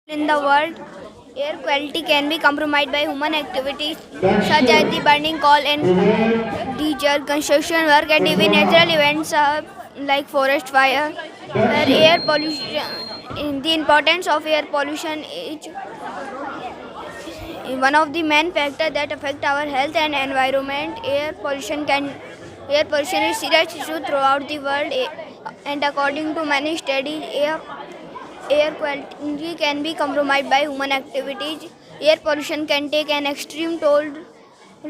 In the world, air quality can be compromised by human activities such as the burning coal and diesel, construction work, and even natural events like forest fire. Where air pollution, the importance of air pollution is one of the main factors that affect our health and environment. Air pollution is serious issue throughout the world, and according to many studies, air quality can be compromised by human activities. Air pollution can take an extreme toll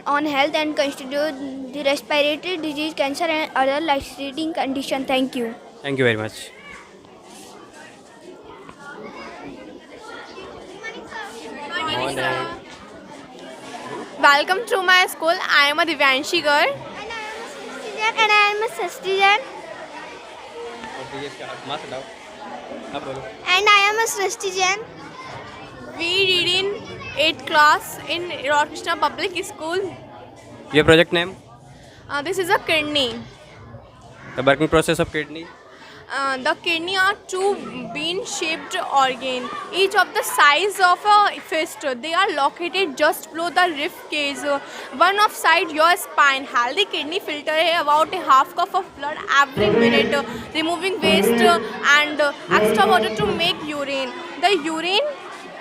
on health and constitute the respiratory disease, cancer, and other life-threatening conditions. Thank you. Thank you very much. Morning. Welcome to my school. I am a Divyanshi girl. And I am a Sastijan. And I am a Sastijan. We read in 8th class in Ramakrishna Public School. Your project name? This is a kidney. The working process of kidney. The kidney are two bean-shaped organ, each of the size of a fist. They are located just below the rib cage, one of side your spine. Healthy kidney filter about a half cup of blood every minute, removing waste and extra water to make urine. The urine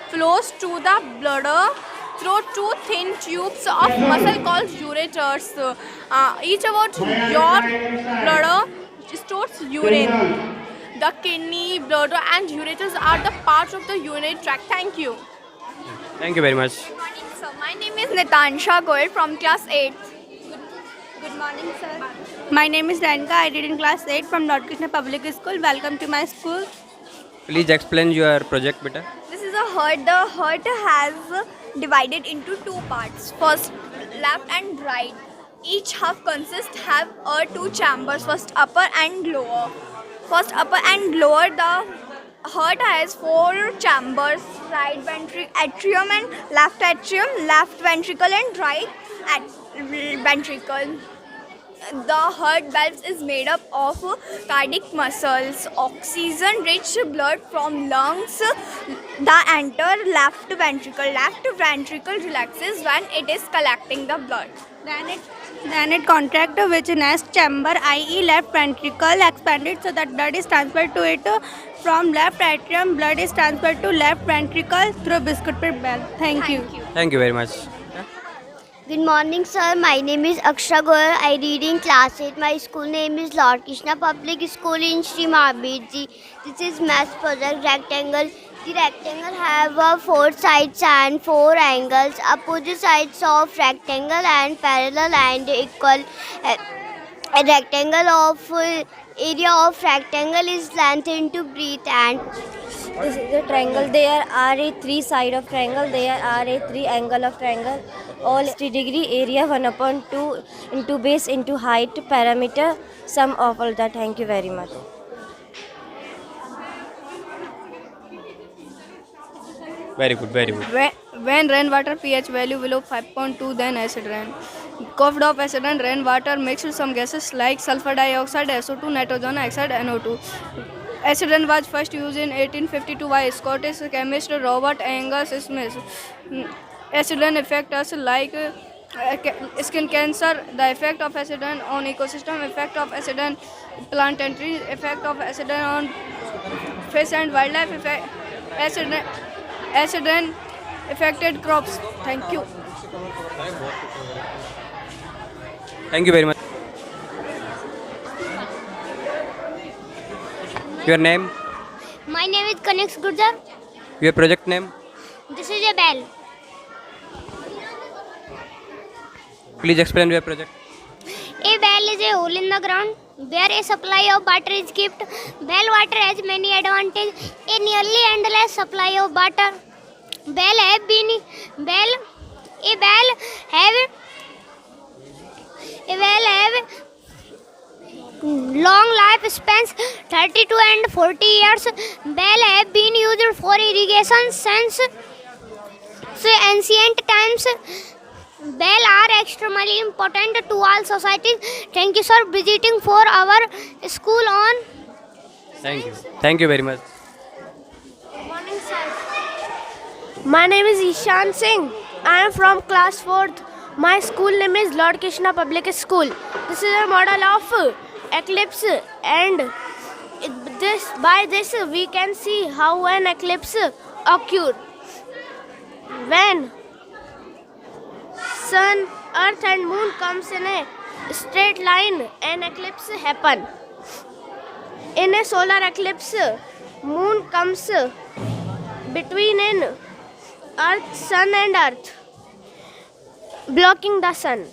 flows to the bladder through two thin tubes of muscle called ureters. Each about your bladder stores urine. The kidney, bladder and ureters are the parts of the urinary tract. Thank you. Thank you very much. Good morning, sir. My name is Nitansha Goyal from class 8. Good morning, sir. My name is Ranka. I read in class 8 from Lord Krishna Public School. Welcome to my school. Please explain your project, beta. This is a heart. The heart has divided into two parts. First, left and right. Each half consists have two chambers. First upper and lower. First upper and lower. The heart has four chambers: right atrium and left atrium, left ventricle and right ventricle. The heart valve is made up of cardiac muscles. Oxygen-rich blood from lungs that enter left ventricle. Left ventricle relaxes when it is collecting the blood. Then it contracts with next chamber, i.e. left ventricle expanded so that blood is transferred to it. From left atrium, blood is transferred to left ventricle through bicuspid valve. Thank you. Thank you very much. Good morning, sir. My name is Aksha Goyal. I read in class 8. My school name is Lord Krishna Public School in Sri Mahabirji. This is math project rectangle. The rectangle have four sides and four angles. Opposite sides of rectangle and parallel and equal. A rectangle of area of rectangle is length into breadth and this is a triangle. There are a three side of triangle. There are a three angle of triangle. All 60 degree area 1/2 into base into height parameter. Sum of all that. Thank you very much. Very good, very good. When rainwater pH value below 5.2, then acid rain. Curved of acid and rainwater mixed with some gases like sulfur dioxide, SO2, nitrogen oxide, NO2. Acid rain was first used in 1852 by Scottish chemist Robert Angus Smith. Acid rain affects us like skin cancer. The effect of acid rain on ecosystem, effect of acid rain plant and trees, effect of acid rain on fish and wildlife, acid rain affected crops. Thank you. Thank you very much. Your name? my name is Kanik Gurjar. Your project name? This is a bell. Please explain your project. A bell is a hole in the ground where a supply of water is kept. Well water has many advantages. A nearly endless supply of water. A bell have long life spans 32 and 40 years. Bell have been used for irrigation since ancient times. Bell are extremely important to all societies. Thank you, sir, visiting for our school on. Thank you. Thank you very much. Good morning, sir. My name is Ishan Singh. I am from class 4th. My school name is Lord Krishna Public School. This is a model of eclipse, and by this we can see how an eclipse occurs. When sun, earth and moon comes in a straight line, an eclipse happen. In a solar eclipse, moon comes between an sun and earth, blocking the sun.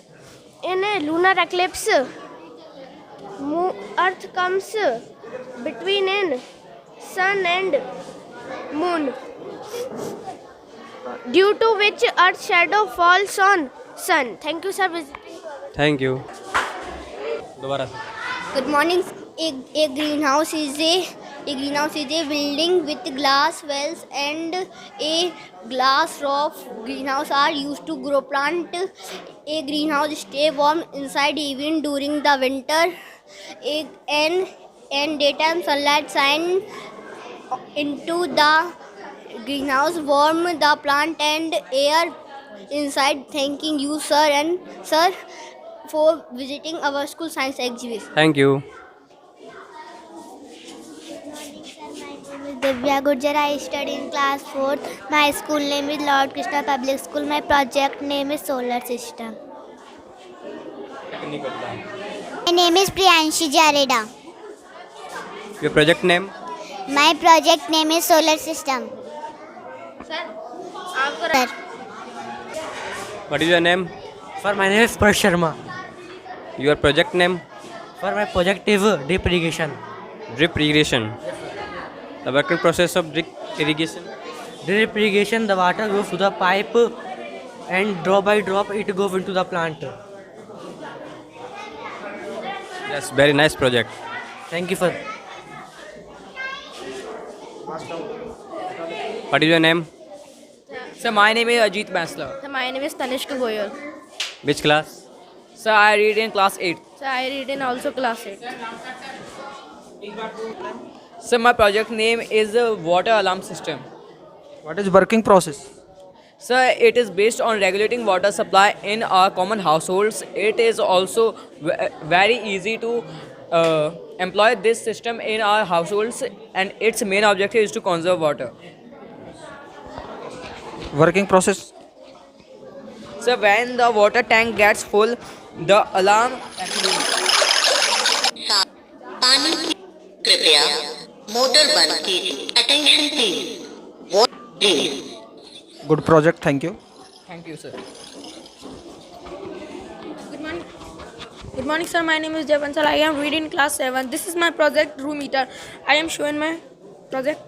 In a lunar eclipse, earth comes between an sun and moon, due to which earth's shadow falls on sun. Thank you, sir. Thank you. दोबारा से. Good morning. A greenhouse is a building with glass walls and a glass roof. Greenhouse are used to grow plant. A greenhouse stay warm inside even during the winter. And daytime sunlight shine into the greenhouse, warm the plant and air inside. Thanking you, sir, for visiting our school science exhibition. Thank you. Divya Gurjar. I study in class 4th. My school name is Lord Krishna Public School. My project name is Solar System. My name is Priyanshi Jareda. Your project name? My project name is Solar System. Sir. What is your name? Sir, my name is Parsh Sharma. Your project name? Sir, my project is drip irrigation. Drip irrigation. The working process of drip irrigation? Drip irrigation, the water goes to the pipe and drop by drop it goes into the plant. That's very nice project. Thank you, sir. What is your name? Sir, my name is Ajit Bansla. So my name is Tanishq Goyal. Which class? Sir, I read in class 8. So I read in also class 8. Sir, my project name is Water Alarm System. What is working process? Sir, it is based on regulating water supply in our common households. It is also very easy to employ this system in our households, and its main objective is to conserve water. Working process? So when the water tank gets full, the alarm activates. पानी की कृपया motor बंद कीजिए. Attention please. Please. Good project, thank you. Thank you, sir. Good morning, sir. My name is Jay Bansal. I am reading class 7. This is my project, room meter. I am showing my project.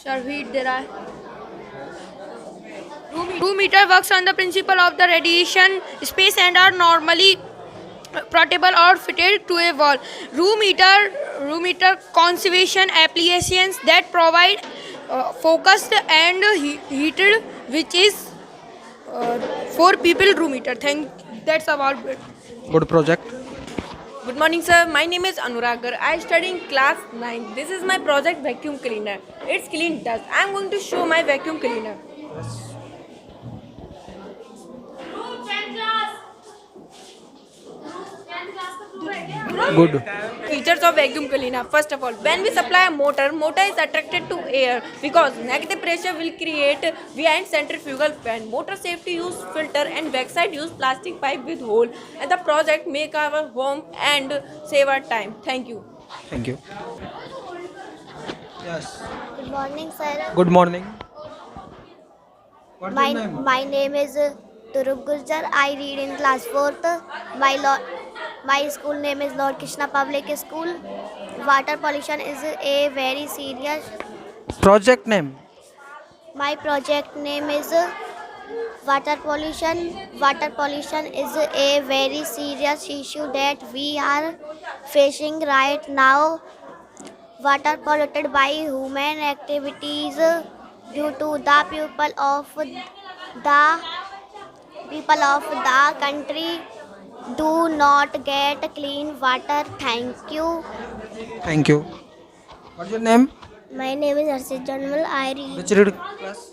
Shall we derive? Room meter works on the principle of the radiation space and are normally portable or fitted to a wall. Room meter conservation applications that provide focused and heated, which is for people room meter. That's about it. Good project. Good morning, sir. My name is Anuragar. I study in class 9. This is my project vacuum cleaner. It's clean dust. I am going to show my vacuum cleaner. Good. Features of vacuum cleaner. First of all, when we supply a motor is attracted to air because negative pressure will create behind centrifugal fan. Motor safety use filter and backside use plastic pipe with hole. And the project make our home and save our time. Thank you. Thank you. Yes. Good morning, sir. Good morning. What's your name? My name is Dhruv Gurjar. I read in class 4th. My school name is Lord Krishna Public School. Water pollution is a very serious. Project name? My project name is water pollution. Water pollution is a very serious issue that we are facing right now. Water polluted by human activities due to the people of the country do not get clean water. Thank you. Thank you. What's your name? My name is Arshit Janmal. Which read class?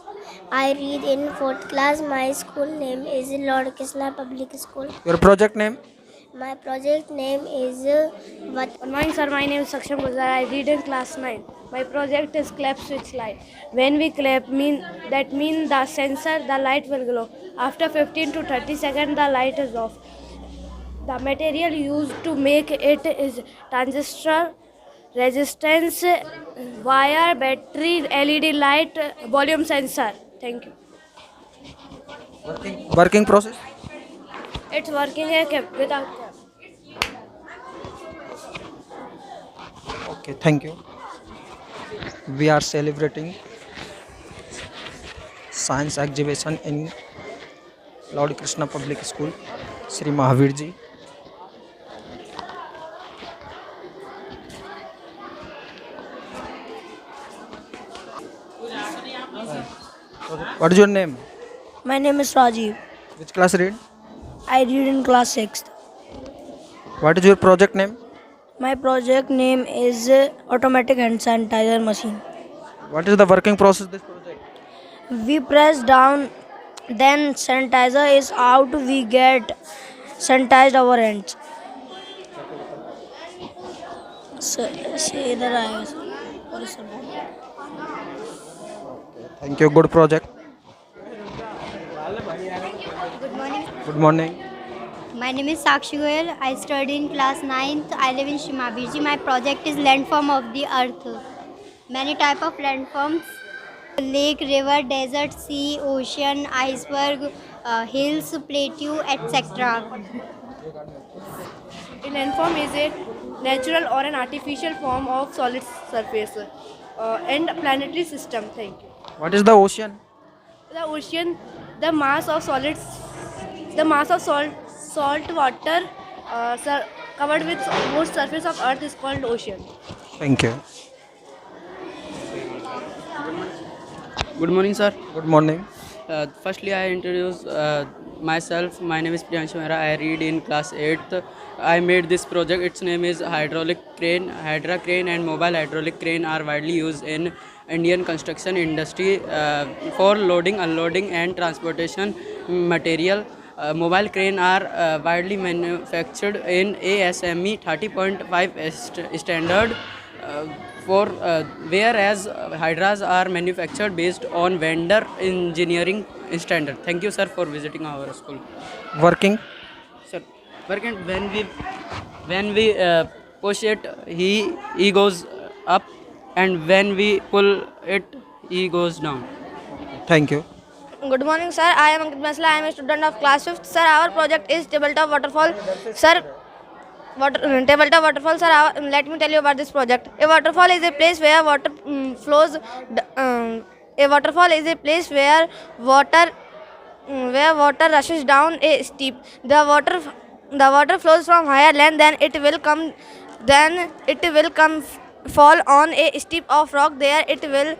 I read in 4th class. My school name is Lord Krishna Public School. Your project name? My project name is Good morning, sir. My name is Saksham Guzar. I read in class 9. My project is clap switch light. When we clap, mean the sensor, the light will glow. After 15 to 30 seconds, the light is off. The material used to make it is transistor, resistance, wire, battery, LED light, volume sensor. Thank you. Working process? It's working without cap. Okay, thank you. We are celebrating science exhibition in Lord Krishna Public School, Sri Mahavir Ji. What is your name? My name is Rajiv. Which class read? I read in class 6th. What is your project name? My project name is automatic hand sanitizer machine. What is the working process of this project? We press down, then sanitizer is out. We get sanitized our hands. Thank you. Good project. Good morning. Good morning. My name is Sakshi Goyal. I study in class 9th. I live in Sri Mahavir Ji. My project is landform of the earth. Many type of landforms: lake, river, desert, sea, ocean, iceberg, hills, plateau, etc. A landform is a natural or an artificial form of solid surface and planetary system. Thank you. What is the ocean? The ocean, the mass of salt water covered with most surface of earth is called ocean. Thank you. Good morning, sir. Good morning. Firstly, I introduce myself. My name is Priyanshu Mehra. I read in class 8th. I made this project. Its name is hydraulic crane. Hydra crane and mobile hydraulic crane are widely used in Indian construction industry for loading, unloading and transportation material. Mobile crane are widely manufactured in ASME 30.5 standard whereas hydras are manufactured based on vendor engineering standard. Thank you, sir, for visiting our school. Working? Sir, working when we push it, he goes up, and when we pull it, he goes down. Thank you. Good morning, sir. I am Ankit Masla. I am a student of class 5th. Sir, our project is tabletop waterfall. Sir, tabletop waterfall. Sir, let me tell you about this project. A waterfall is a place where water flows. A waterfall is a place where water rushes down a steep. The water flows from higher land. Then it will come fall on a steep of rock. There it will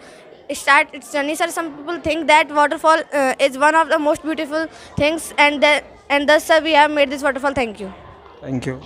start its journey. Sir, some people think that waterfall is one of the most beautiful things, and thus, sir, we have made this waterfall. Thank you. Thank you.